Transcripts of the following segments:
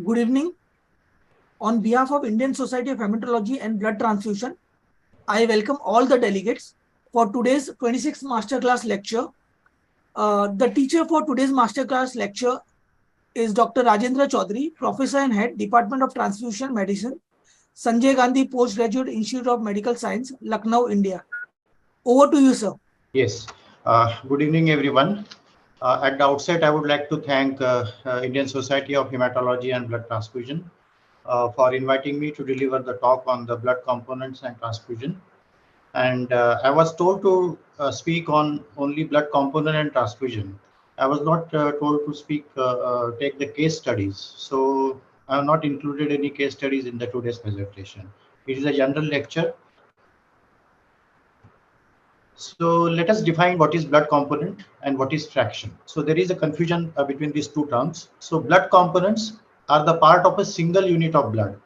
Good evening. On behalf of Indian Society of Hematology and Blood Transfusion, I welcome all the delegates for today's 26th Masterclass lecture. The teacher for today's Masterclass lecture is Dr. Rajendra Chaudhary, Professor and Head, Department of Transfusion Medicine, Sanjay Gandhi Postgraduate Institute of Medical Science, Lucknow, India. Over to you, sir. Yes. Good evening, everyone. At the outset, I would like to thank Indian Society of Hematology and Blood Transfusion for inviting me to deliver the talk on the blood components and transfusion. And I was told to speak on only blood component and transfusion. I was not told to take the case studies. So I have not included any case studies in the today's presentation. It is a general lecture. So let us define what is blood component and what is fraction. So there is a confusion between these two terms. So blood components are the part of a single unit of blood,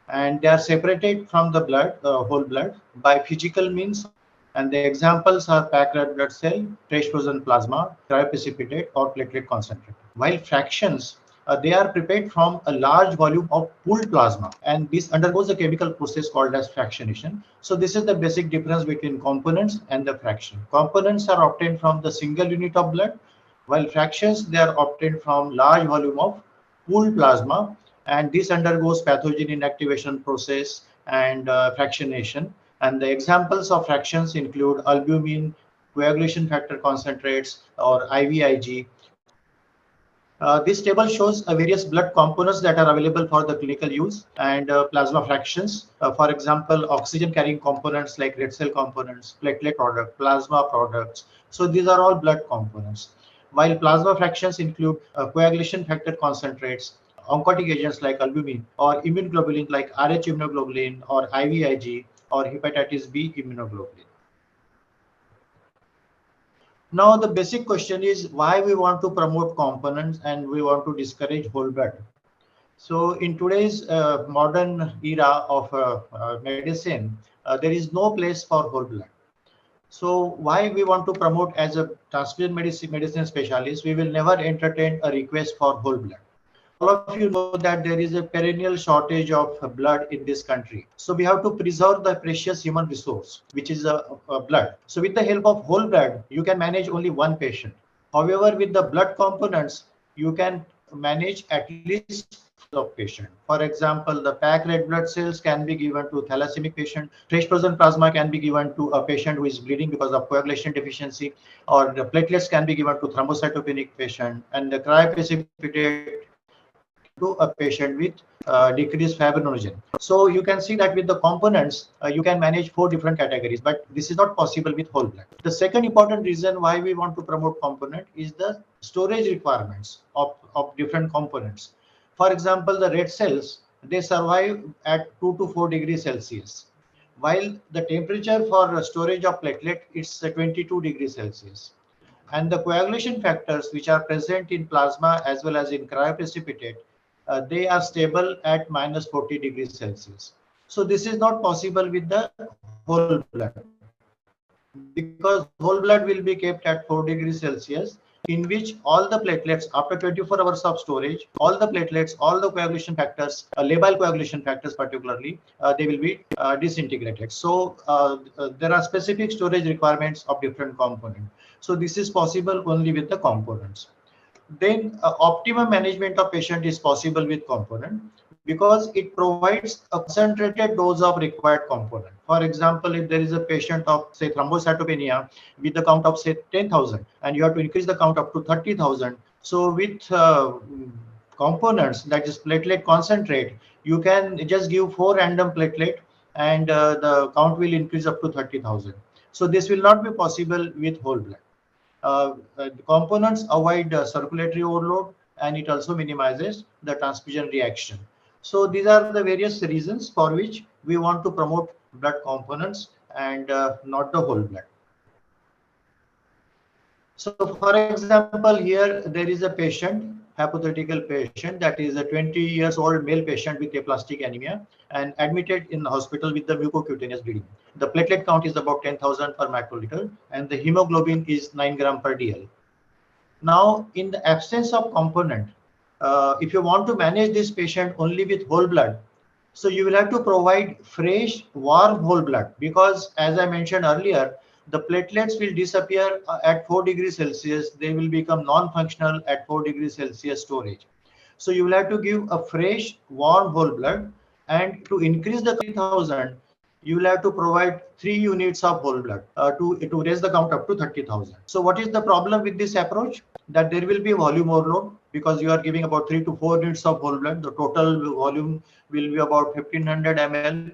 and they are separated from the blood, whole blood, by physical means. And the examples are packed red blood cell, transfusion plasma, cryoprecipitate, or platelet concentrate. While fractions, they are prepared from a large volume of pooled plasma, and this undergoes a chemical process called as fractionation. So this is the basic difference between components and the fraction. Components are obtained from the single unit of blood, while fractions, they are obtained from large volume of pooled plasma, and this undergoes pathogen inactivation process and fractionation. And the examples of fractions include albumin, coagulation factor concentrates, or IVIG. This table shows various blood components that are available for the clinical use and plasma fractions. For example, oxygen carrying components like red cell components, platelet product, plasma products. So these are all blood components. While plasma fractions include coagulation factor concentrates, oncotic agents like albumin, or immunoglobulin like Rh immunoglobulin, or IVIG, or hepatitis B immunoglobulin. Now, the basic question is why we want to promote components and we want to discourage whole blood. So in today's modern era of medicine, there is no place for whole blood. So why we want to promote as a transfusion medicine specialist, we will never entertain a request for whole blood. All of you know that there is a perennial shortage of blood in this country. So we have to preserve the precious human resource, which is blood. So with the help of whole blood, you can manage only one patient. However, with the blood components, you can manage at least of patient. For example, the packed red blood cells can be given to thalassaemic patient. Transfusion plasma can be given to a patient who is bleeding because of coagulation deficiency, or the platelets can be given to thrombocytopenic patient, and the cryoprecipitate can be given to a patient with decreased fibrinogen. So you can see that with the components, you can manage 4 different categories, but this is not possible with whole blood. The second important reason why we want to promote component is the storage requirements of different components. For example, the red cells, they survive at 2 to 4 degrees Celsius, while the temperature for storage of platelet is 22 degrees Celsius. And the coagulation factors which are present in plasma as well as in cryoprecipitate, they are stable at minus 40 degrees Celsius. So this is not possible with the whole blood, because whole blood will be kept at 4 degrees Celsius, in which all the platelets, after 24 hours of storage, all the platelets, all the coagulation factors, labile coagulation factors particularly, they will be disintegrated. So there are specific storage requirements of different components. So this is possible only with the components. Then optimum management of patient is possible with component because it provides a concentrated dose of required component. For example, if there is a patient of say thrombocytopenia with the count of say 10,000 and you have to increase the count up to 30,000. So with components, that is platelet concentrate, you can just give 4 random platelet and the count will increase up to 30,000. So this will not be possible with whole blood. The components avoid circulatory overload, and it also minimizes the transfusion reaction. So these are the various reasons for which we want to promote blood components and not the whole blood. So for example, here there is a patient, hypothetical patient, that is a 20 years old male patient with aplastic anemia and admitted in the hospital with the mucocutaneous bleeding. The platelet count is about 10,000 per microliter and the hemoglobin is 9 gram per DL. Now, in the absence of component, if you want to manage this patient only with whole blood, so you will have to provide fresh, warm whole blood, because as I mentioned earlier, the platelets will disappear at 4 degrees Celsius. They will become non-functional at 4 degrees Celsius storage. So you will have to give a fresh, warm whole blood, and to increase the 30,000, you will have to provide 3 units of whole blood to raise the count up to 30,000. So what is the problem with this approach? That there will be volume overload, because you are giving about 3 to 4 units of whole blood. The total volume will be about 1500 ml.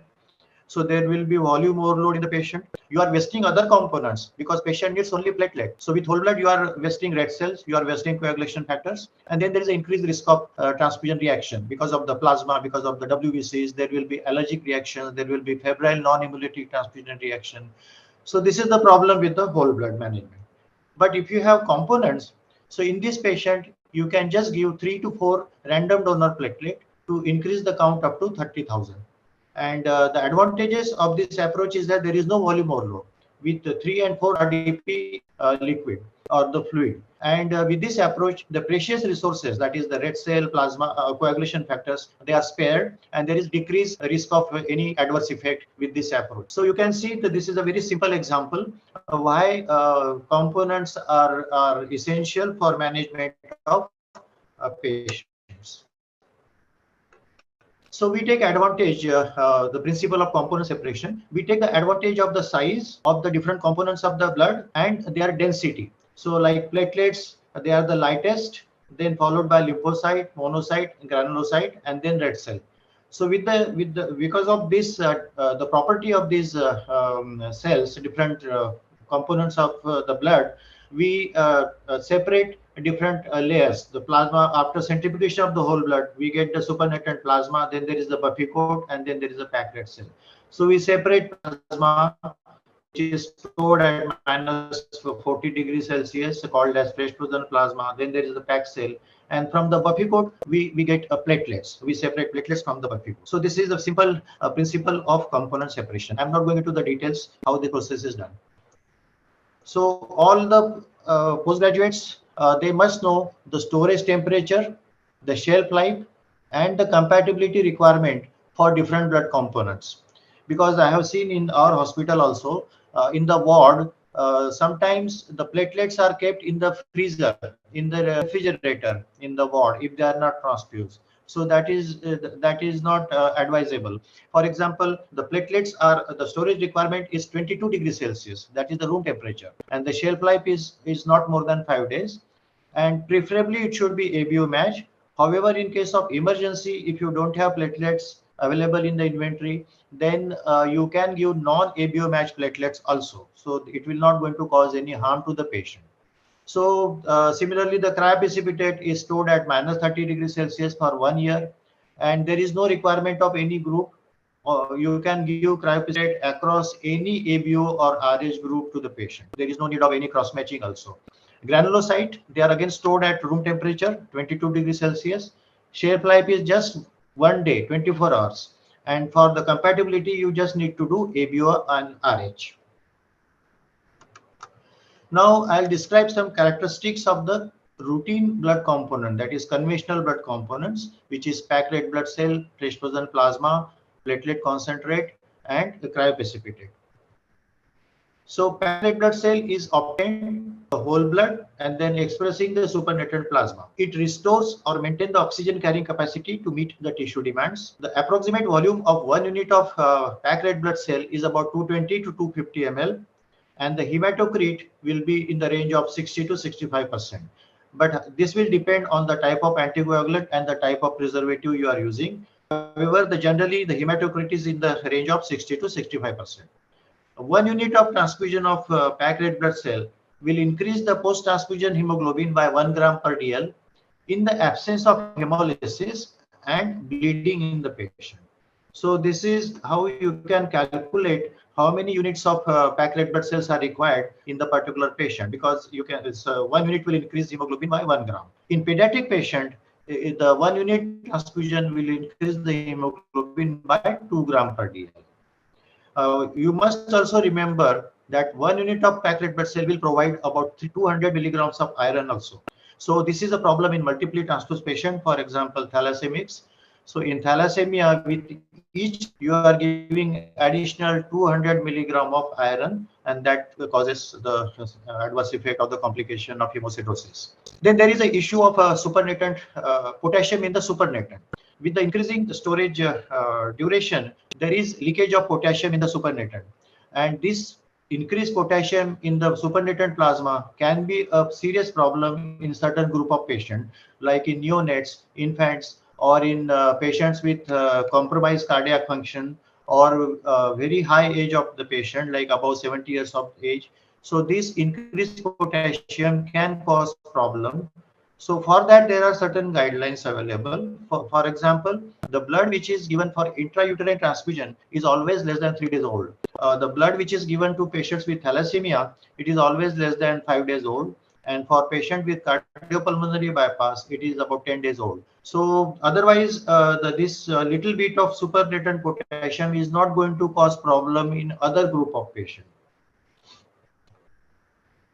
So there will be volume overload in the patient. You are wasting other components because patient needs only platelet. So with whole blood, you are wasting red cells, you are wasting coagulation factors, and then there is an increased risk of transfusion reaction because of the plasma, because of the WBCs. There will be allergic reactions, there will be febrile non-hemolytic transfusion reaction. So this is the problem with the whole blood management. But if you have components, so in this patient, you can just give 3 to 4 random donor platelet to increase the count up to 30,000. And the advantages of this approach is that there is no volume overload with 3 and 4 RDP liquid or the fluid. And with this approach, the precious resources, that is the red cell, plasma, coagulation factors, they are spared, and there is decreased risk of any adverse effect with this approach. So you can see that this is a very simple example why components are essential for management of patients. So we take advantage, the principle of component separation. We take the advantage of the size of the different components of the blood and their density. So like platelets, they are the lightest, then followed by lymphocyte, monocyte, granulocyte, and then red cell. So because of this, the property of these cells, different components of the blood, we separate different layers. The plasma, after centrifugation of the whole blood, we get the supernatant plasma, then there is the buffy coat, and then there is a packed red cell. So we separate plasma, which is stored at minus 40 degrees Celsius, called as fresh frozen plasma. Then there is the packed cell. And from the buffy coat, we get platelets. We separate platelets from the buffy coat. So this is a simple principle of component separation. I'm not going into the details how the process is done. So all the postgraduates, they must know the storage temperature, the shelf life, and the compatibility requirement for different blood components. Because I have seen in our hospital also, in the ward, sometimes the platelets are kept in the freezer, in the refrigerator in the ward if they are not transfused. So that is not advisable. For example, the platelets are, the storage requirement is 22 degrees Celsius. That is the room temperature, and the shelf life is not more than 5 days. And preferably it should be ABO match. However, in case of emergency, if you don't have platelets available in the inventory, then you can give non-ABO match platelets also. So it will not going to cause any harm to the patient. So similarly, the cryoprecipitate is stored at minus 30 degrees Celsius for 1 year, and there is no requirement of any group. You can give cryoprecipitate across any ABO or RH group to the patient. There is no need of any cross matching also. Granulocyte, they are again stored at room temperature, 22 degrees Celsius. Shelf life is just 1 day, 24 hours. And for the compatibility, you just need to do ABO and RH. Now I'll describe some characteristics of the routine blood component, that is conventional blood components, which is packed red blood cell, fresh frozen plasma, platelet concentrate, and the cryoprecipitate. So packed red blood cell is obtained the whole blood and then expressing the supernatant plasma. It restores or maintains the oxygen carrying capacity to meet the tissue demands. The approximate volume of 1 unit of packed red blood cell is about 220 to 250 ml. And the hematocrit will be in the range of 60 to 65%. But this will depend on the type of anticoagulant and the type of preservative you are using. However, generally the hematocrit is in the range of 60 to 65%. 1 unit of transfusion of packed red blood cell will increase the post-transfusion hemoglobin by 1 gram per dl in the absence of hemolysis and bleeding in the patient. So this is how you can calculate how many units of packed red blood cells are required in the particular patient, because you can 1 unit will increase hemoglobin by 1 gram. In pediatric patient, the 1 unit transfusion will increase the hemoglobin by 2 gram per dl. You must also remember that 1 unit of packed red blood cell will provide about 200 milligrams of iron also. So this is a problem in multiply transfused patient, for example, thalassemics. So in thalassemia, with each transfusion, you are giving additional 200 milligram of iron, and that causes the adverse effect of the complication of hemocitosis. Then there is a issue of supernatant potassium in the supernatant. With the increasing storage duration, there is leakage of potassium in the supernatant, and this increased potassium in the supernatant plasma can be a serious problem in certain group of patients, like in neonates, infants, or in patients with compromised cardiac function, or very high age of the patient, like above 70 years of age. So this increased potassium can cause problem. So for that, there are certain guidelines available. For example, the blood which is given for intrauterine transfusion is always less than 3 days old. The blood which is given to patients with thalassemia, it is always less than 5 days old. And for patient with cardiopulmonary bypass, it is about 10 days old. So otherwise, this little bit of supernatant potassium is not going to cause problem in other group of patients.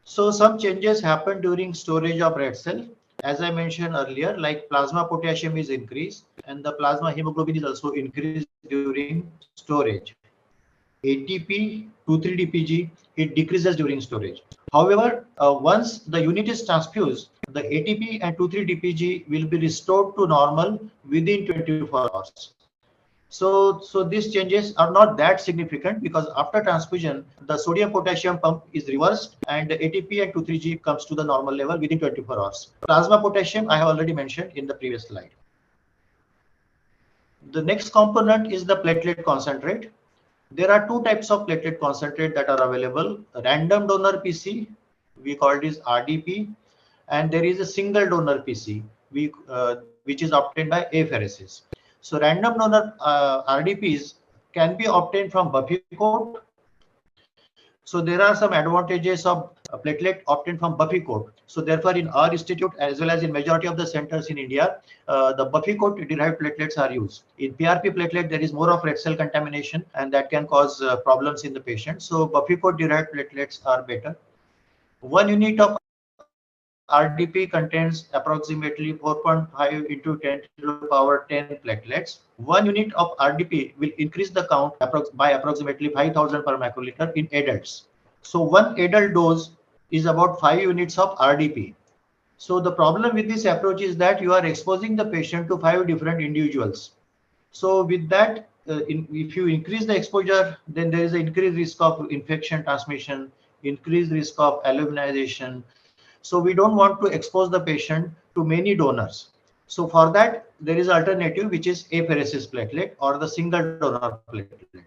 So some changes happen during storage of red cell. As I mentioned earlier, like plasma potassium is increased and the plasma hemoglobin is also increased during storage. ATP, 2,3-DPG, it decreases during storage. However, once the unit is transfused, the ATP and 2,3-DPG will be restored to normal within 24 hours. So these changes are not that significant because after transfusion, the sodium potassium pump is reversed and the ATP and 2,3-G comes to the normal level within 24 hours. Plasma potassium, I have already mentioned in the previous slide. The next component is the platelet concentrate. There are two types of platelet concentrate that are available. Random donor PC, we call this RDP, and there is a single donor PC, which is obtained by apheresis. So random donor RDPs can be obtained from Buffy-coat. So there are some advantages of platelet obtained from Buffy-coat. So therefore, in our institute as well as in majority of the centers in India, the Buffy-coat derived platelets are used. In PRP platelet, there is more of red cell contamination, and that can cause problems in the patient. So Buffy-coat derived platelets are better. 1 unit of RDP contains approximately 4.5 into 10 to the power 10 platelets. 1 unit of RDP will increase the count by approximately 5,000 per microliter in adults. So one adult dose is about 5 units of RDP. So the problem with this approach is that you are exposing the patient to 5 different individuals. So with that, if you increase the exposure, then there is an increased risk of infection transmission, increased risk of alumnization. So we don't want to expose the patient to many donors. So for that, there is alternative, which is apheresis platelet or the single donor platelet.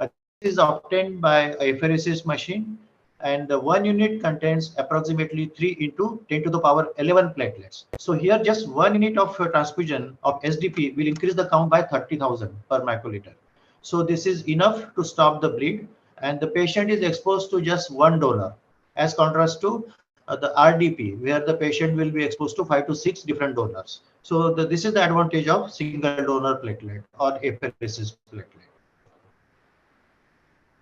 This is obtained by apheresis machine, and the 1 unit contains approximately 3 into 10 to the power 11 platelets. So here just 1 unit of transfusion of SDP will increase the count by 30,000 per microliter. So this is enough to stop the bleed, and the patient is exposed to just one donor, as contrast to the RDP, where the patient will be exposed to 5 to 6 different donors. So this is the advantage of single donor platelet or apheresis platelet.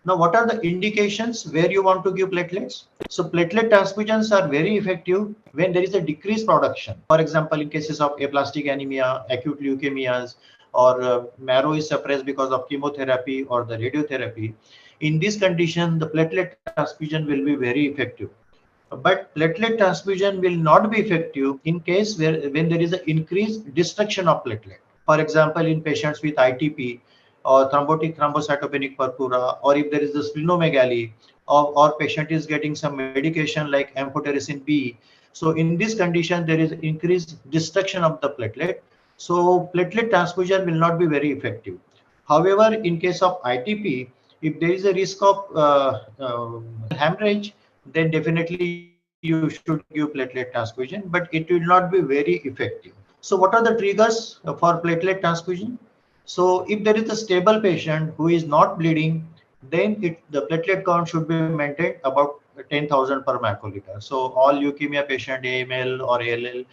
Now, what are the indications where you want to give platelets? So platelet transfusions are very effective when there is a decreased production. For example, in cases of aplastic anemia, acute leukemias, or marrow is suppressed because of chemotherapy or the radiotherapy. In this condition, the platelet transfusion will be very effective. But platelet transfusion will not be effective in case when there is an increased destruction of platelet. For example, in patients with ITP or thrombotic thrombocytopenic purpura, or if there is a splenomegaly, or patient is getting some medication like amphotericin B. So in this condition, there is increased destruction of the platelet. So platelet transfusion will not be very effective. However, in case of ITP, if there is a risk of hemorrhage, then definitely you should give platelet transfusion, but it will not be very effective. So what are the triggers for platelet transfusion? So if there is a stable patient who is not bleeding, then the platelet count should be maintained about 10,000 per microliter. So all leukemia patient, AML or ALL,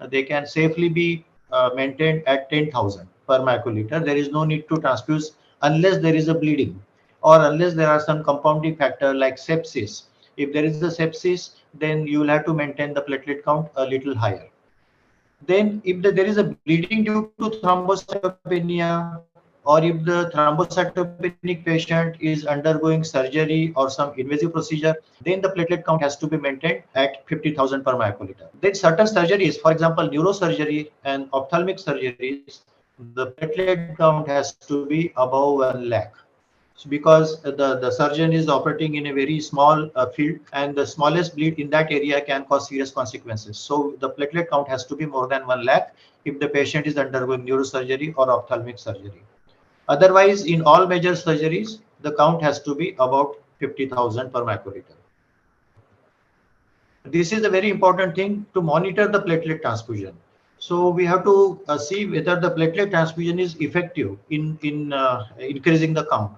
they can safely be maintained at 10,000 per microliter. There is no need to transfuse unless there is a bleeding or unless there are some compounding factor like sepsis. If there is a sepsis, then you will have to maintain the platelet count a little higher. Then if there is a bleeding due to thrombocytopenia, or if the thrombocytopenic patient is undergoing surgery or some invasive procedure, then the platelet count has to be maintained at 50,000 per microliter. Then certain surgeries, for example, neurosurgery and ophthalmic surgeries, the platelet count has to be above 1 lakh. Because the surgeon is operating in a very small field, and the smallest bleed in that area can cause serious consequences. So the platelet count has to be more than 1 lakh if the patient is undergoing neurosurgery or ophthalmic surgery. Otherwise, in all major surgeries, the count has to be about 50,000 per microliter. This is a very important thing to monitor the platelet transfusion. So we have to see whether the platelet transfusion is effective in increasing the count.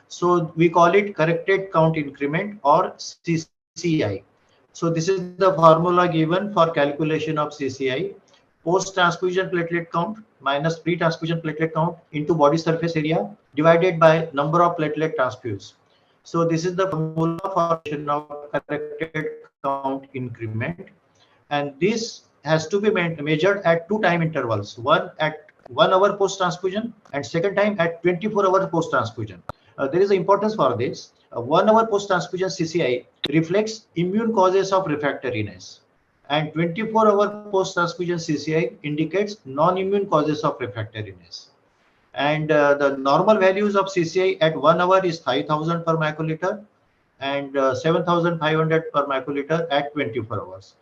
So we call it corrected count increment, or CCI. So this is the formula given for calculation of CCI: post-transfusion platelet count minus pre-transfusion platelet count into body surface area divided by number of platelet transfused. So this is the formula for calculation of corrected count increment, and this has to be measured at 2 time intervals, one at 1 hour post transfusion and second time at 24 hours post transfusion. There is an importance for this. 1 hour post transfusion CCI reflects immune causes of refractoriness, and 24-hour post transfusion CCI indicates non-immune causes of refractoriness. And the normal values of CCI at 1 hour is 5,000 per microliter and 7,500 per microliter at 24 hours.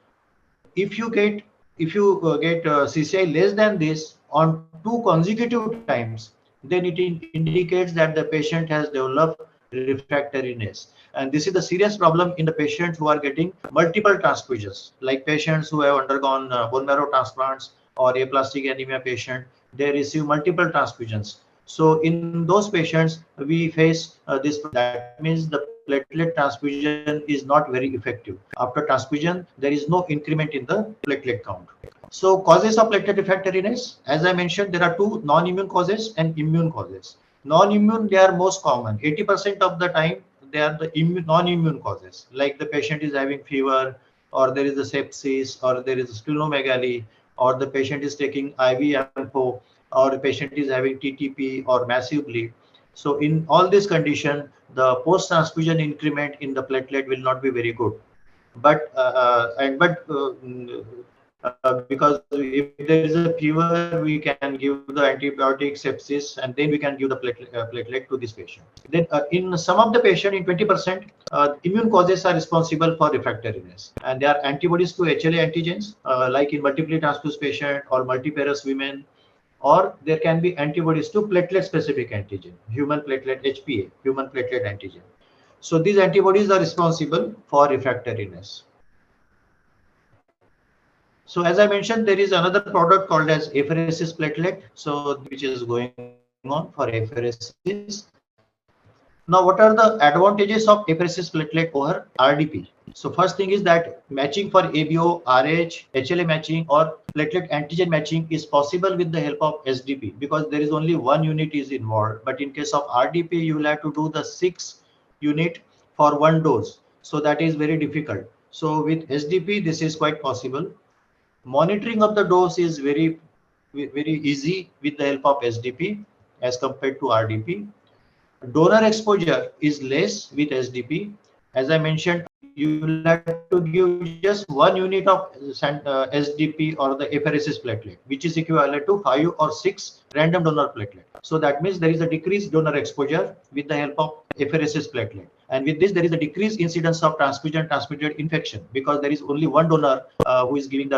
If you get CCI less than this on 2 consecutive times, then it indicates that the patient has developed refractoriness, and this is the serious problem in the patients who are getting multiple transfusions, like patients who have undergone bone marrow transplants or aplastic anemia patient. They receive multiple transfusions. So in those patients, we face this problem. That means the platelet transfusion is not very effective. After transfusion, there is no increment in the platelet count. So causes of platelet refractoriness, as I mentioned, there are 2: non-immune causes and immune causes. Non-immune, they are most common. 80% of the time, they are the non-immune causes, like the patient is having fever, or there is a sepsis, or there is a splenomegaly, or the patient is taking IV ampho, or the patient is having TTP or massive bleed. So in all this condition, the post-transfusion increment in the platelet will not be very good. But because if there is a fever, we can give the antibiotic sepsis, and then we can give the platelet to this patient. Then in some of the patient, in 20%, immune causes are responsible for refractoriness, and they are antibodies to HLA antigens, like in multiply transfused patient or multiparous women, or there can be antibodies to platelet specific antigen, human platelet HPA, human platelet antigen. So these antibodies are responsible for refractoriness. So as I mentioned, there is another product called as apheresis platelet, so which is going on for apheresis. Now, what are the advantages of apheresis platelet over RDP? So first thing is that matching for ABO, RH, HLA matching, or platelet antigen matching is possible with the help of SDP, because there is only one unit is involved. But in case of RDP, you will have to do the 6 unit for one dose. So that is very difficult. So with SDP, this is quite possible. Monitoring of the dose is very easy with the help of SDP as compared to RDP. Donor exposure is less with SDP. As I mentioned, you will have to give just 1 unit of SDP or the apheresis platelet, which is equivalent to 5 or 6 random donor platelet. So that means there is a decreased donor exposure with the help of apheresis platelet. And with this, there is a decreased incidence of transfusion-transmitted infection, because there is only one donor who is giving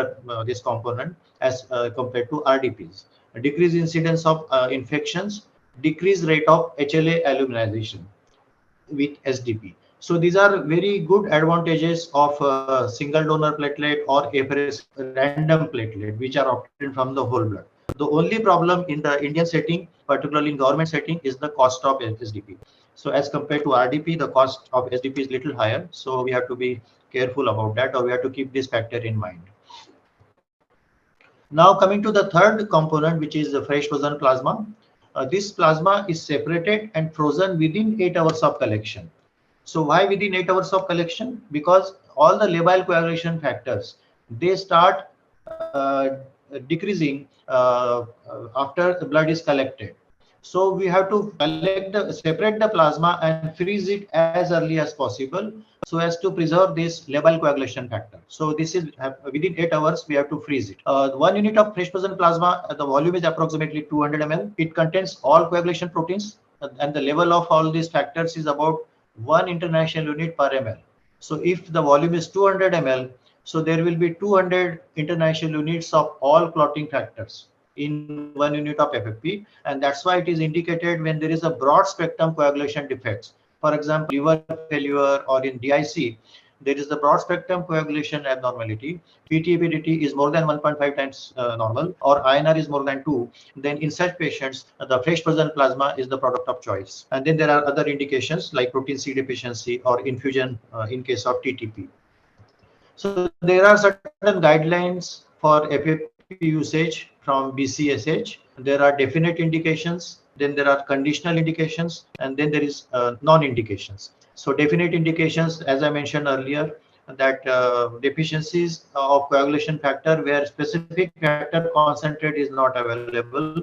this component as compared to RDPs. A decreased incidence of infections, decreased rate of HLA aluminization with SDP. So these are very good advantages of single donor platelet or apheresis random platelet, which are obtained from the whole blood. The only problem in the Indian setting, particularly in government setting, is the cost of SDP. So as compared to RDP, the cost of SDP is little higher. So we have to be careful about that, or we have to keep this factor in mind. Now coming to the third component, which is the fresh frozen plasma. This plasma is separated and frozen within 8 hours of collection. So why within 8 hours of collection? Because all the labile coagulation factors, they start decreasing after the blood is collected. So we have to separate the plasma and freeze it as early as possible so as to preserve this labile coagulation factor. So this is within 8 hours we have to freeze it. 1 unit of fresh frozen plasma, the volume is approximately 200 ml. It contains all coagulation proteins, and the level of all these factors is about 1 international unit per ml. So if the volume is 200 ml, so there will be 200 international units of all clotting factors in 1 unit of FFP, and that's why it is indicated when there is a broad spectrum coagulation defects. For example, liver failure or in DIC, there is the broad spectrum coagulation abnormality. PTAPDT is more than 1.5 times normal, or INR is more than 2. Then in such patients, the fresh frozen plasma is the product of choice. And then there are other indications like protein C deficiency or infusion in case of TTP. So there are certain guidelines for FFP usage from BCSH. There are definite indications, then there are conditional indications, and then there is non-indications. So definite indications, as I mentioned earlier, that deficiencies of coagulation factor where specific factor concentrate is not available,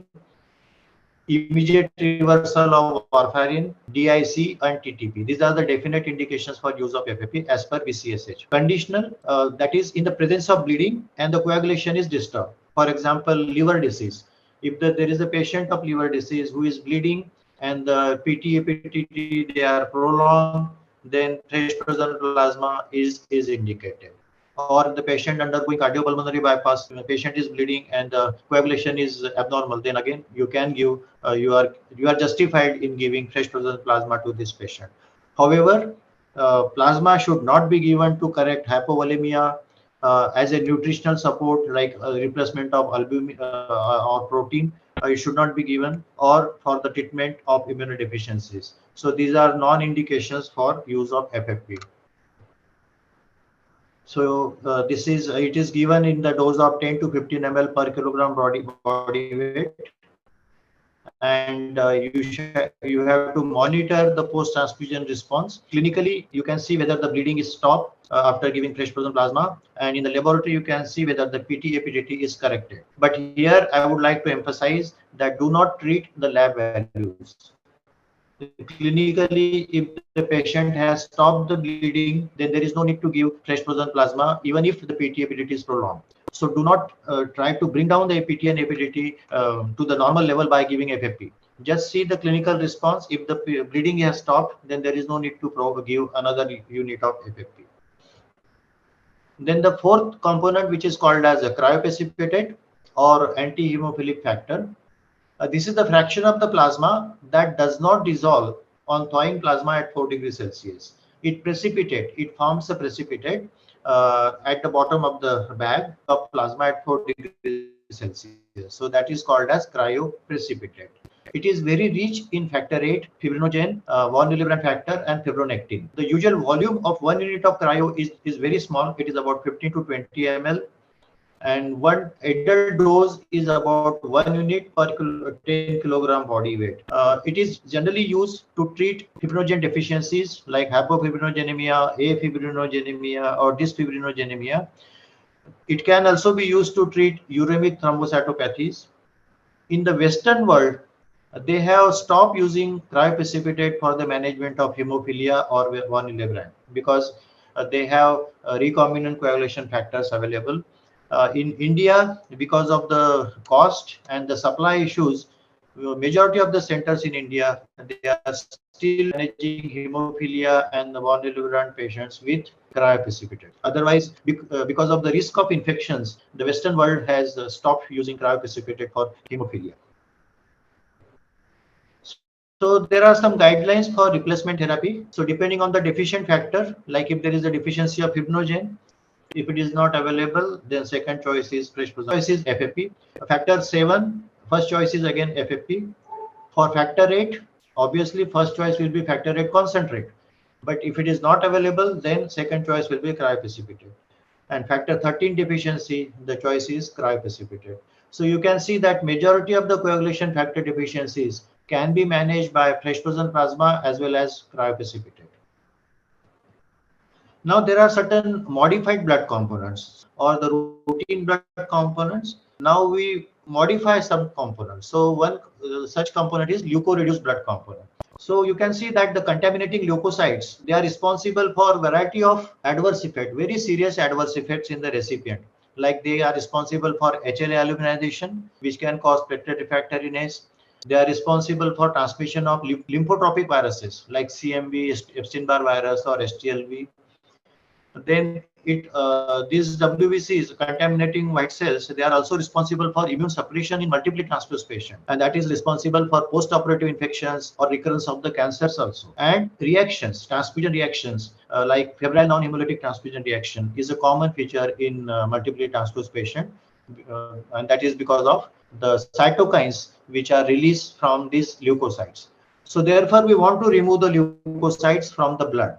immediate reversal of warfarin, DIC, and TTP. These are the definite indications for use of FFP as per BCSH. Conditional, that is in the presence of bleeding and the coagulation is disturbed. For example, liver disease. If there is a patient of liver disease who is bleeding and the PTAPTT they are prolonged, then fresh frozen plasma is indicated. Or the patient undergoing cardiopulmonary bypass, the patient is bleeding and the coagulation is abnormal, then again you can give you are justified in giving fresh frozen plasma to this patient. However, plasma should not be given to correct hypovolemia as a nutritional support like replacement of albumin or protein. It should not be given, or for the treatment of immunodeficiencies. So these are non-indications for use of FFP. So this is it is given in the dose of 10 to 15 ml per kilogram body weight, and you have to monitor the post-transfusion response. Clinically, you can see whether the bleeding is stopped after giving fresh frozen plasma, and in the laboratory you can see whether the PT-APDT is corrected. But here I would like to emphasize that do not treat the lab values. Clinically, if the patient has stopped the bleeding, then there is no need to give fresh frozen plasma, even if the PT-APDT is prolonged. So do not try to bring down the APT and APDT to the normal level by giving FFP. Just see the clinical response. If the bleeding has stopped, then there is no need to give another unit of FFP. Then the fourth component, which is called as a cryoprecipitate or anti-hemophilic factor. This is the fraction of the plasma that does not dissolve on thawing plasma at 4 degrees Celsius. It forms a precipitate at the bottom of the bag of plasma at 4 degrees Celsius. So that is called as cryoprecipitate. It is very rich in factor 8, fibrinogen, 1 milligram factor, and fibronectin. The usual volume of 1 unit of cryo is very small. It is about 15 to 20 ml. And one adult dose is about 1 unit per 10 kilogram body weight. It is generally used to treat fibrinogen deficiencies like hypofibrinogenemia, afibrinogenemia, or dysfibrinogenemia. It can also be used to treat uremic thrombocytopathies. In the Western world, they have stopped using cryoprecipitate for the management of hemophilia or von Willebrand because they have recombinant coagulation factors available. In India, because of the cost and the supply issues, majority of the centers in India, they are still managing hemophilia and the von Willebrand patients with cryoprecipitate. Otherwise, because of the risk of infections, the Western world has stopped using cryoprecipitate for hemophilia. So there are some guidelines for replacement therapy. So depending on the deficient factor, like if there is a deficiency of fibrinogen, if it is not available, then second choice is fresh frozen. Choice is FFP. Factor 7, first choice is again FFP. For factor 8, obviously first choice will be factor 8 concentrate. But if it is not available, then second choice will be cryoprecipitate. And factor 13 deficiency, the choice is cryoprecipitate. So you can see that majority of the coagulation factor deficiencies can be managed by fresh frozen plasma as well as cryoprecipitate. Now there are certain modified blood components or the routine blood components. Now we modify some components. So one such component is leukoreduced blood component. So you can see that the contaminating leukocytes, they are responsible for variety of adverse effects, very serious adverse effects in the recipient. Like they are responsible for HLA aluminization, which can cause platelet refractoriness. They are responsible for transmission of lymphotropic viruses like CMV, Epstein-Barr virus, or STLV. Then these WBCs, contaminating white cells, they are also responsible for immune suppression in multiply transfused patients, and that is responsible for post-operative infections or recurrence of the cancers also. And reactions, transfusion reactions, like febrile non-hemolytic transfusion reaction, is a common feature in multiply transfused patient, and that is because of the cytokines which are released from these leukocytes. So therefore, we want to remove the leukocytes from the blood,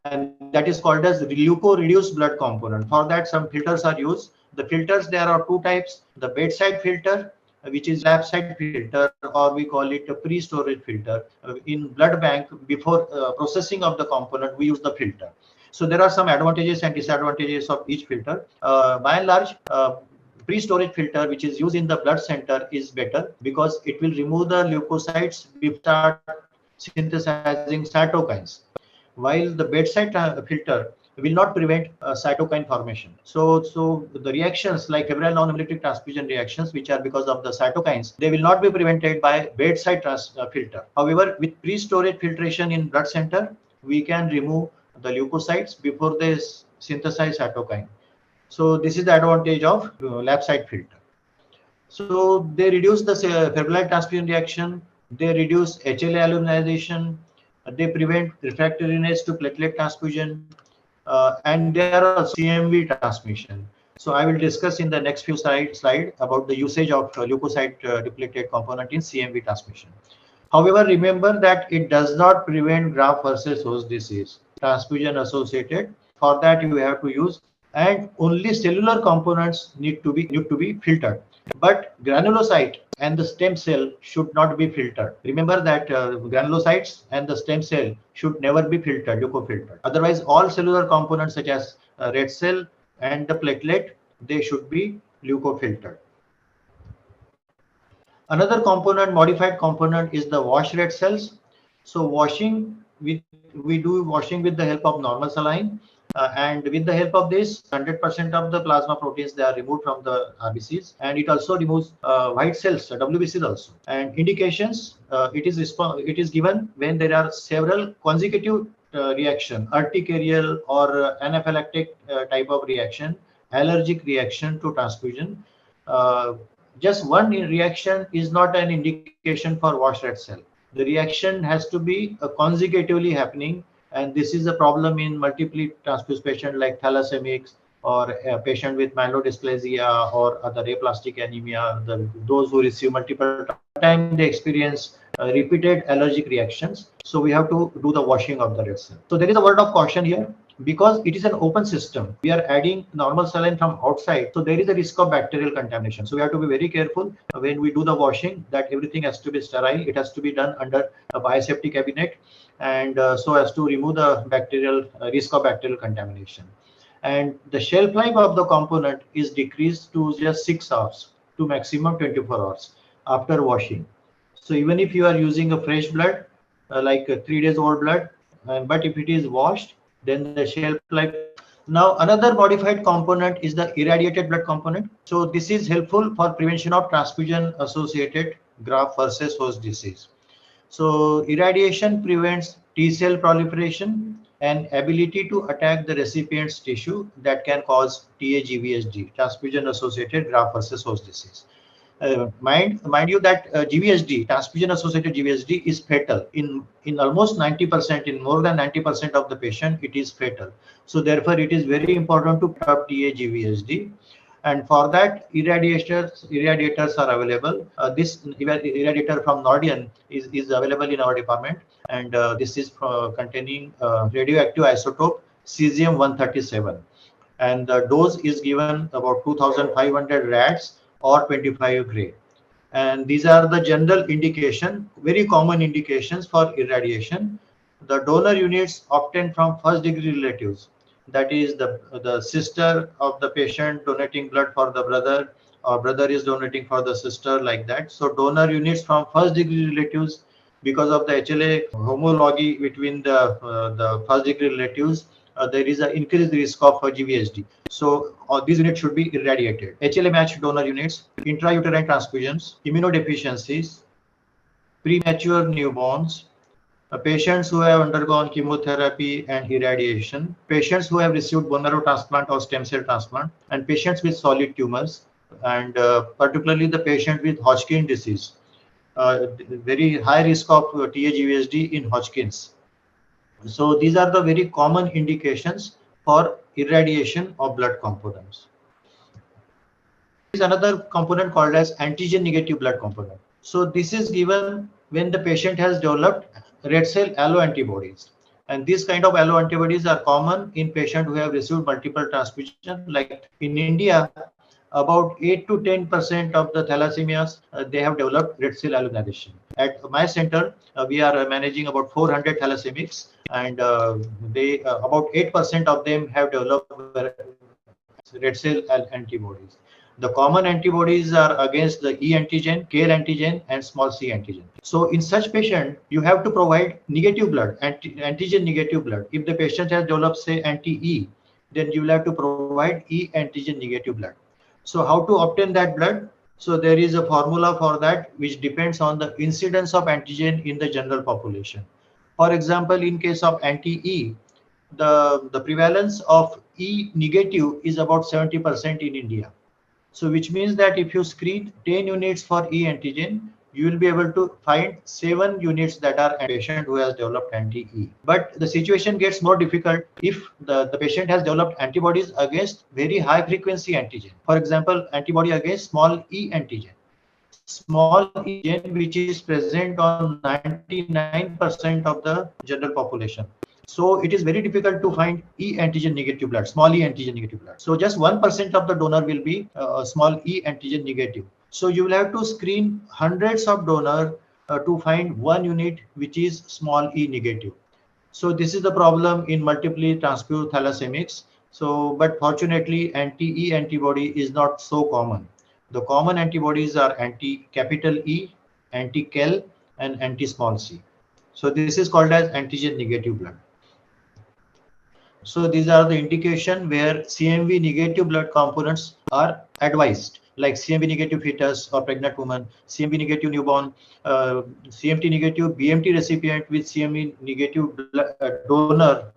and that is called as leuko-reduced blood component. For that, some filters are used. The filters, there are two types: the bedside filter, which is lab side filter, or we call it a pre-storage filter. In blood bank, before processing of the component, we use the filter. So there are some advantages and disadvantages of each filter. By and large, pre-storage filter, which is used in the blood center, is better because it will remove the leukocytes before start synthesizing cytokines, while the bedside filter will not prevent cytokine formation. So the reactions like febrile non-hemolytic transfusion reactions, which are because of the cytokines, they will not be prevented by bedside filter. However, with pre-storage filtration in blood center, we can remove the leukocytes before they synthesize cytokine. So this is the advantage of lab side filter. So they reduce the febrile transfusion reaction, they reduce HLA aluminization, they prevent refractoriness to platelet transfusion, and they are also CMV transmission. So I will discuss in the next few slide about the usage of leukocyte depleted component in CMV transmission. However, remember that it does not prevent graft versus host disease, transfusion associated. For that, you have to use, and only cellular components need to be filtered. But granulocyte and the stem cell should not be filtered. Remember that granulocytes and the stem cell should never be filtered, leucofiltered. Otherwise, all cellular components such as red cell and the platelet, they should be leucofiltered. Another component, modified component, is the wash red cells. So washing, we do washing with the help of normal saline, and with the help of this, 100% of the plasma proteins, they are removed from the RBCs, and it also removes white cells, WBCs also. And indications, it is given when there are several consecutive reaction, urticarial or anaphylactic type of reaction, allergic reaction to transfusion. Uh, just one reaction is not an indication for wash red cell. The reaction has to be consecutively happening, and this is a problem in multiply transfused patient like thalassemics or a patient with myelodysplasia or other aplastic anemia. Those who receive multiple, sometimes they experience repeated allergic reactions. So we have to do the washing of the red cell. So there is a word of caution here, because it is an open system. We are adding normal saline from outside, so there is a risk of bacterial contamination. So we have to be very careful when we do the washing, that everything has to be sterile. It has to be done under a biosafety cabinet, and so as to remove the bacterial risk of bacterial contamination. And the shelf life of the component is decreased to just 6 hours to maximum 24 hours after washing. So even if you are using a fresh blood, like 3 days old blood, but if it is washed, then the shelf life. Now another modified component is the irradiated blood component. So this is helpful for prevention of transfusion associated graft versus host disease. So irradiation prevents T cell proliferation and ability to attack the recipient's tissue that can cause TAGVHD, transfusion associated graft versus host disease. Mind you that GVHD, transfusion associated GVHD, is fatal in almost 90%, in more than 90% of the patient, it is fatal. So therefore, it is very important to put up TAGVHD. And for that, irradiators are available. This irradiator from Nordion is available in our department, and this is containing radioactive isotope cesium-137, and the dose is given about 2,500 rads or 25 gray. And these are the general indication, very common indications for irradiation. The donor units obtained from first degree relatives that is the sister of the patient donating blood for the brother, or brother is donating for the sister, like that. So donor units from first degree relatives, because of the HLA homology between the first degree relatives, there is an increased risk of GVHD. So these units should be irradiated. HLA matched donor units, intrauterine transfusions, immunodeficiencies, premature newborns, patients who have undergone chemotherapy and irradiation, patients who have received bone marrow transplant or stem cell transplant, and patients with solid tumors, and particularly the patient with Hodgkin disease. Very high risk of TAGVHD in Hodgkin's. So these are the very common indications for irradiation of blood components. There is another component called as antigen negative blood component. So this is given when the patient has developed red cell alloantibodies. And these kind of alloantibodies are common in patients who have received multiple transfusions. Like in India, about 8 to 10% of the thalassemias, they have developed red cell alloimmunization. At my center, we are managing about 400 thalassemics, and about 8% of them have developed red cell antibodies. The common antibodies are against the E antigen, K antigen, and small c antigen. So in such patient, you have to provide negative blood, antigen negative blood. If the patient has developed, say, anti-E, then you will have to provide E antigen negative blood. So how to obtain that blood? So there is a formula for that, which depends on the incidence of antigen in the general population. For example, in case of anti-E, the prevalence of E negative is about 70% in India. So which means that if you screen 10 units for E antigen, you will be able to find 7 units that are a patient who has developed anti-E. But the situation gets more difficult if the patient has developed antibodies against very high frequency antigen. For example, antibody against small E antigen. Small E antigen, which is present on 99% of the general population. So it is very difficult to find E antigen negative blood, small E antigen negative blood. So just 1% of the donor will be small E antigen negative. So you will have to screen hundreds of donors to find one unit which is small E negative. So this is the problem in multiply transfused thalassemics. So, but fortunately, anti-E antibody is not so common. The common antibodies are anti-capital E, anti-Kel, and anti-small c. So this is called as antigen negative blood. So these are the indication where CMV negative blood components are advised, like CMV negative fetus or pregnant woman, CMV negative newborn, CMT negative BMT recipient with CMV negative donor,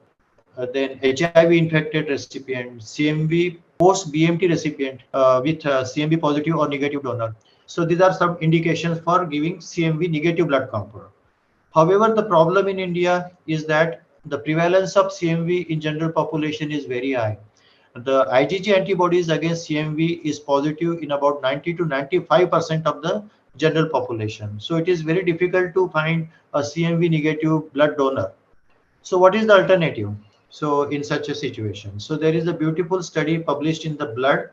then HIV infected recipient, CMV post BMT recipient with CMV positive or negative donor. So these are some indications for giving CMV negative blood component. However, the problem in India is that the prevalence of CMV in general population is very high. The IgG antibodies against CMV is positive in about 90 to 95% of the general population. So it is very difficult to find a CMV negative blood donor. So what is the alternative? So in such a situation, so there is a beautiful study published in the Blood,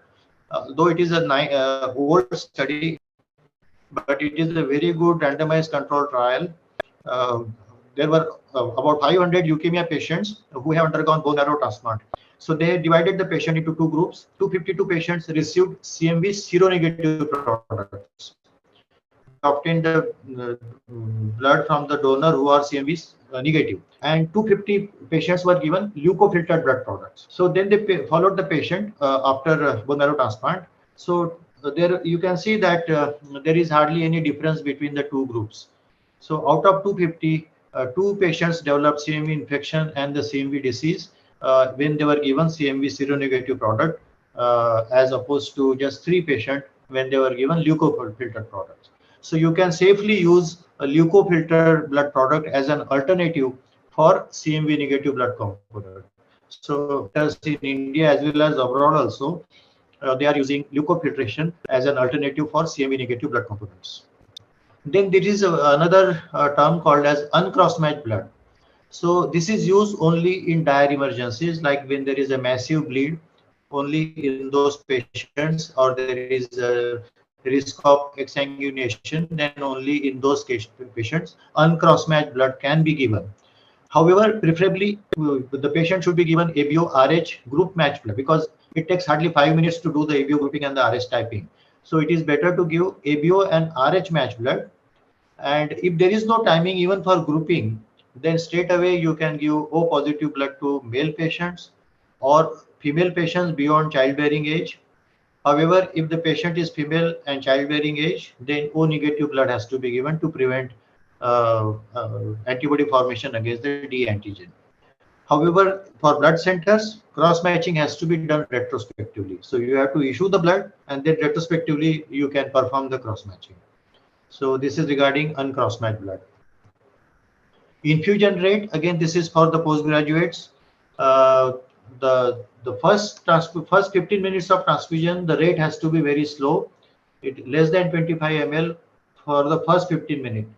though it is a old study, but it is a very good randomized control trial. Uh, there were about 500 leukemia patients who have undergone bone marrow transplant. So they divided the patient into two groups. 252 patients received CMV seronegative products. They obtained the blood from the donor who are CMV negative, and 250 patients were given leukofiltered blood products. So then they followed the patient after bone marrow transplant. So there you can see that there is hardly any difference between the two groups. So out of 250, two patients developed CMV infection and the CMV disease when they were given CMV seronegative product, as opposed to just 3 patients when they were given leukofiltered products. So you can safely use a leukofiltered blood product as an alternative for CMV negative blood component. So centers in India as well as abroad also, they are using leukofiltration as an alternative for CMV negative blood components. Then there is another term called as uncross match blood. So this is used only in dire emergencies, like when there is a massive bleed, only in those patients, or there is a risk of exsanguination, then only in those patients uncross match blood can be given. However, However, preferably the patient should be given ABO RH group match blood because it takes hardly 5 minutes to do the ABO grouping and the RH typing. So it is better to give ABO and RH match blood. And if there is no timing even for grouping, then straight away you can give O positive blood to male patients or female patients beyond childbearing age. However, if the patient is female and childbearing age, then O negative blood has to be given to prevent antibody formation against the D antigen. However, for blood centers, cross matching has to be done retrospectively. So you have to issue the blood and then retrospectively you can perform the cross matching. So this is regarding uncross matched blood. Infusion rate, again, this is for the postgraduates. Uh, the first 15 minutes of transfusion, the rate has to be very slow. It less than 25 ml for the first 15 minutes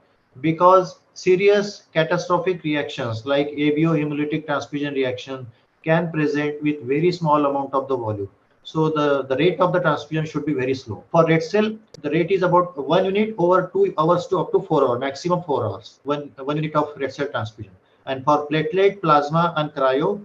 because serious catastrophic reactions like ABO hemolytic transfusion reaction can present with very small amount of the volume. So the rate of the transfusion should be very slow. For red cell, the rate is about 1 unit over 2 hours to up to 4 hours, maximum 4 hours, one unit of red cell transfusion. And for platelet, plasma, and cryo,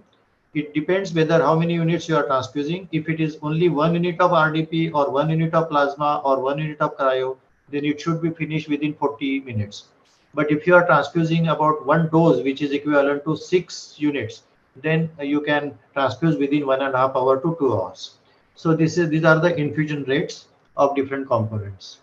it depends whether how many units you are transfusing. If it is only 1 unit of RDP or 1 unit of plasma or 1 unit of cryo, then it should be finished within 40 minutes. But if you are transfusing about one dose, which is equivalent to 6 units, then you can transfuse within 1.5 hours to 2 hours. So these are the infusion rates of different components.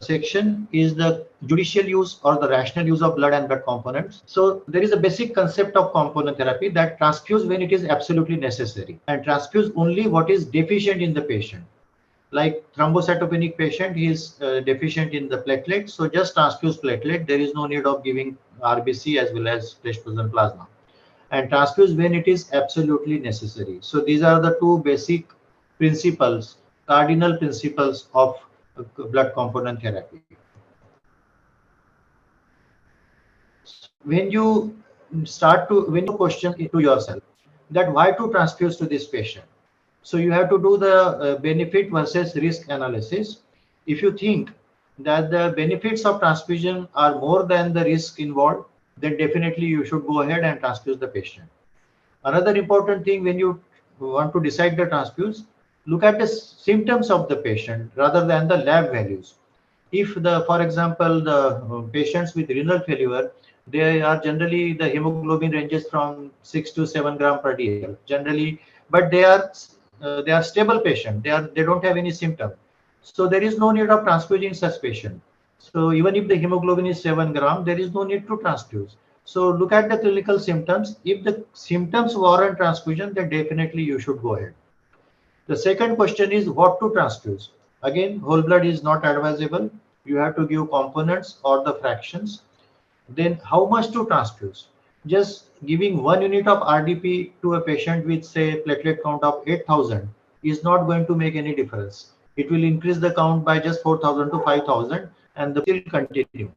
Section is the judicial use or the rational use of blood and blood components. So there is a basic concept of component therapy that transfuse when it is absolutely necessary and transfuse only what is deficient in the patient. Like thrombocytopenic patient, he is deficient in the platelet, so just transfuse platelet. There is no need of giving RBC as well as fresh frozen plasma. And transfuse when it is absolutely necessary. So these are the two basic principles, cardinal principles of blood component therapy. When you question to yourself that why to transfuse to this patient, so you have to do the benefit versus risk analysis. If you think that the benefits of transfusion are more than the risk involved, then definitely you should go ahead and transfuse the patient. Another important thing when you want to decide the transfuse, look at the symptoms of the patient rather than the lab values. If for example, the patients with renal failure, they are generally the hemoglobin ranges from 6 to 7 gram per dl generally, but they are stable patient. They don't have any symptom, so there is no need of transfusing such patient. So even if the hemoglobin is 7 gram, there is no need to transfuse. So look at the clinical symptoms. If the symptoms warrant transfusion, then definitely you should go ahead. The second question is what to transfuse. Again, whole blood is not advisable. You have to give components or the fractions. Then how much to transfuse? Just giving 1 unit of RDP to a patient with say platelet count of 8,000 is not going to make any difference. It will increase the count by just 4,000 to 5,000 and the will continue.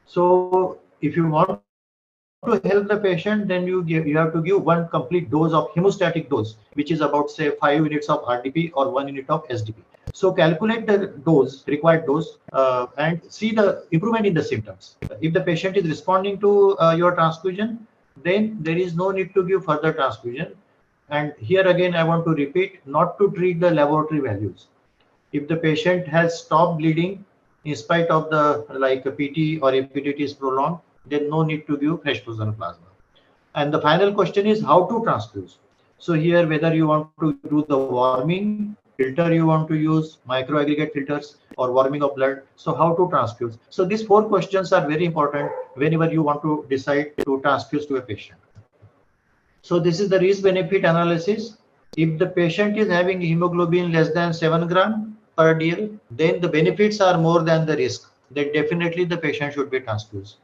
So if you want to help the patient, then you have to give one complete dose of hemostatic dose, which is about say 5 units of RDP or 1 unit of SDP. So calculate the dose, required dose, and see the improvement in the symptoms. If the patient is responding to your transfusion, then there is no need to give further transfusion. And here again, I want to repeat, not to treat the laboratory values. If the patient has stopped bleeding in spite of the like a PT or APDT is prolonged, then no need to give fresh frozen plasma. And the final question is how to transfuse. So here, whether you want to do the warming, filter you want to use, microaggregate filters, or warming of blood. So how to transfuse. So these 4 questions are very important whenever you want to decide to transfuse to a patient. So this is the risk benefit analysis. If the patient is having hemoglobin less than 7 gram per dl, then the benefits are more than the risk. Then definitely the patient should be transfused.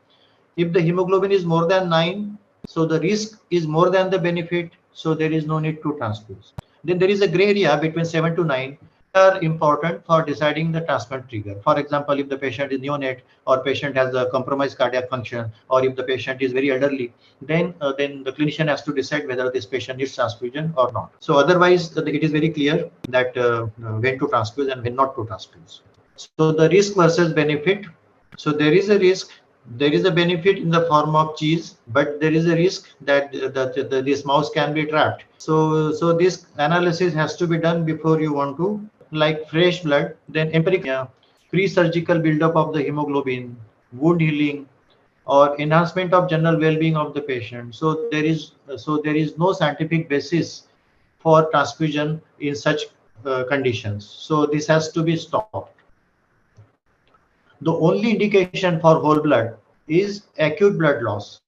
If the hemoglobin is more than 9, so the risk is more than the benefit, so there is no need to transfuse. Then there is a gray area between 7 to 9 are important for deciding the transplant trigger. For example, if the patient is neonate or patient has a compromised cardiac function, or if the patient is very elderly, then the clinician has to decide whether this patient needs transfusion or not. So otherwise, it is very clear that when to transfuse and when not to transfuse. So the risk versus benefit. So there is a risk. There is a benefit in the form of cheese, but there is a risk that this mouse can be trapped. So this analysis has to be done before you want to, like fresh blood, then empirical, pre-surgical buildup of the hemoglobin, wound healing, or enhancement of general well-being of the patient. So there is no scientific basis for transfusion in such conditions. So this has to be stopped. The only indication for whole blood is acute blood loss,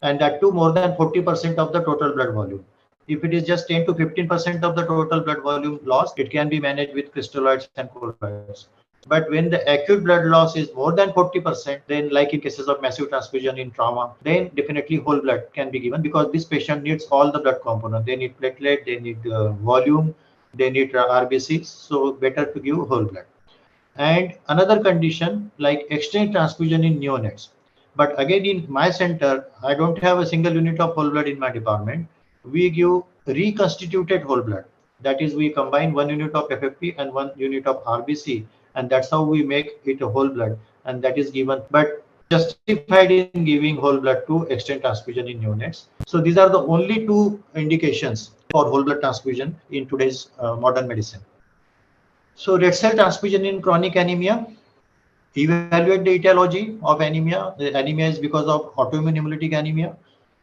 and that too more than 40% of the total blood volume. If it is just 10 to 15% of the total blood volume loss, it can be managed with crystalloids and colloids. But when the acute blood loss is more than 40%, then like in cases of massive transfusion in trauma, then definitely whole blood can be given, because this patient needs all the blood components. They need platelet, they need volume, they need RBCs, so better to give whole blood. And another condition like exchange transfusion in neonates. But again, in my center, I don't have a single unit of whole blood in my department. We give reconstituted whole blood. That is, we combine 1 unit of FFP and 1 unit of RBC, and that's how we make it a whole blood, and that is given. But justified in giving whole blood to exchange transfusion in neonates. So these are the only two indications for whole blood transfusion in today's modern medicine. So red cell transfusion in chronic anemia. Evaluate the etiology of anemia. The anemia is because of autoimmune hemolytic anemia.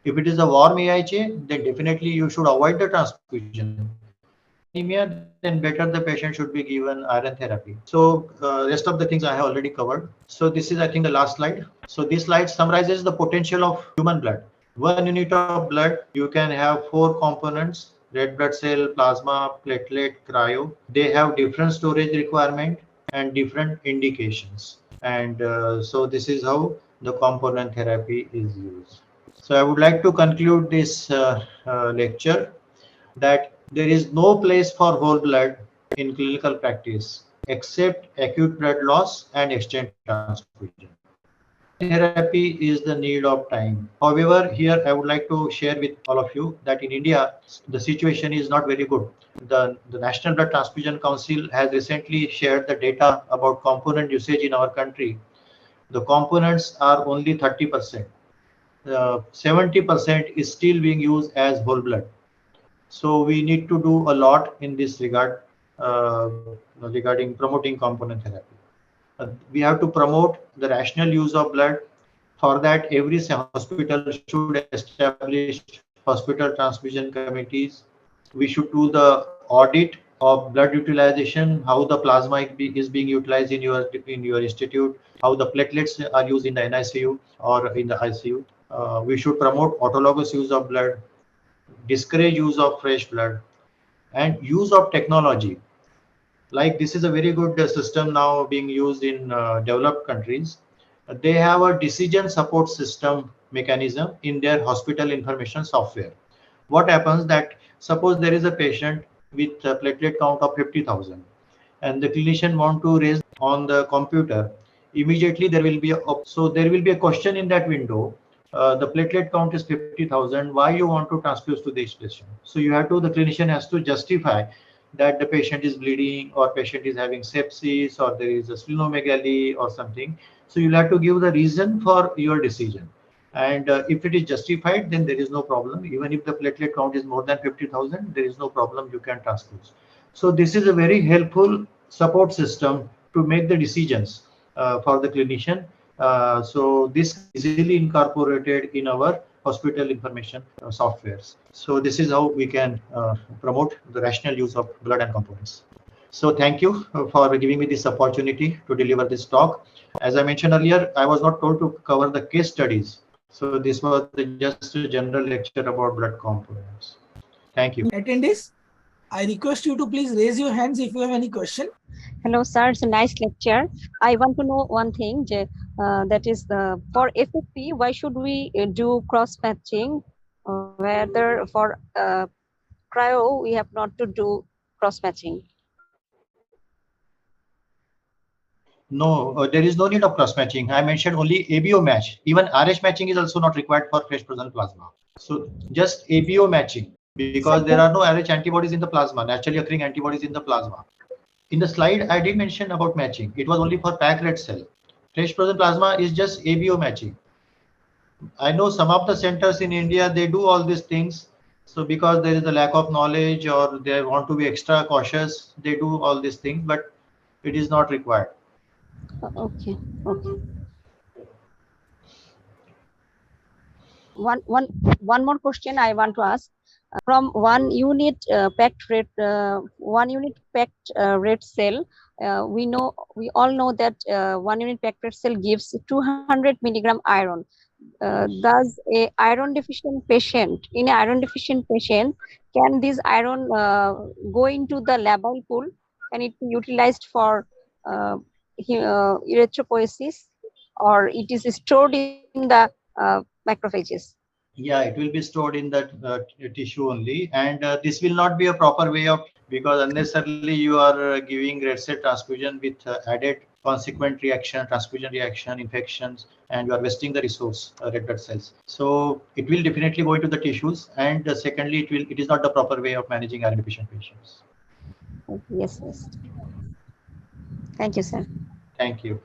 If it is a warm AIHA, then definitely you should avoid the transfusion. If it is cold anemia, then better the patient should be given iron therapy. So rest of the things I have already covered. So this is, I think, the last slide. So this slide summarizes the potential of human blood. 1 unit of blood, you can have 4 components: red blood cell, plasma, platelet, cryo. They have different storage requirement and different indications. And so this is how the component therapy is used. So I would like to conclude this lecture that there is no place for whole blood in clinical practice except acute blood loss and exchange transfusion. Combined therapy is the need of time. However, here I would like to share with all of you that in India, the situation is not very good. The National Blood Transfusion Council has recently shared the data about component usage in our country. The components are only 30%. 70% is still being used as whole blood. So we need to do a lot in this regard regarding promoting component therapy. We have to promote the rational use of blood. For that, every hospital should establish hospital transfusion committees. We should do the audit of blood utilization, how the plasma is being utilized in your institute, how the platelets are used in the NICU or in the ICU. We should promote autologous use of blood, discourage use of fresh blood, and use of technology. Like this is a very good system now being used in developed countries. They have a decision support system mechanism in their hospital information software. What happens that suppose there is a patient with a platelet count of 50,000 and the clinician want to raise on the computer. Immediately there will be a question in that window. The platelet count is 50,000. Why you want to transfuse to this patient? So you have to, the clinician has to justify that the patient is bleeding or patient is having sepsis or there is a splenomegaly or something. So you'll have to give the reason for your decision. And if it is justified, then there is no problem. Even if the platelet count is more than 50,000, there is no problem. You can transfuse. So this is a very helpful support system to make the decisions for the clinician. So this can be easily incorporated in our hospital information softwares. So this is how we can promote the rational use of blood and components. So thank you for giving me this opportunity to deliver this talk. As I mentioned earlier, I was not told to cover the case studies. So this was just a general lecture about blood components. Thank you. Attendees, I request you to please raise your hands if you have any question. Hello, sir. It's a nice lecture. I want to know one thing. That is for FFP. Why should we do cross matching? Whether for cryo we have not to do cross matching. No, there is no need of cross matching. I mentioned only ABO match. Even RH matching is also not required for fresh frozen plasma. So just ABO matching, because there are no RH antibodies in the plasma, naturally occurring antibodies in the plasma. In the slide, I did mention about matching. It was only for packed red cell. Fresh frozen plasma is just ABO matching. I know some of the centers in India, they do all these things. So because there is a lack of knowledge or they want to be extra cautious, they do all these things, but it is not required. Okay, okay. One more question I want to ask. From 1 unit packed red cell, we all know that 1 unit packed red cell gives 200 milligram iron. Does a iron deficient patient, in a iron deficient patient, can this iron go into the labile pool? Can it be utilized for erythropoiesis, or it is stored in the macrophages? Yeah, it will be stored in that tissue only, and this will not be a proper way of, because unnecessarily you are giving red cell transfusion with added consequent reaction, transfusion reaction, infections, and you are wasting the resource, red blood cells. So it will definitely go into the tissues, and secondly, it is not the proper way of managing iron deficient patients. Yes, yes. Thank you, sir. Thank you.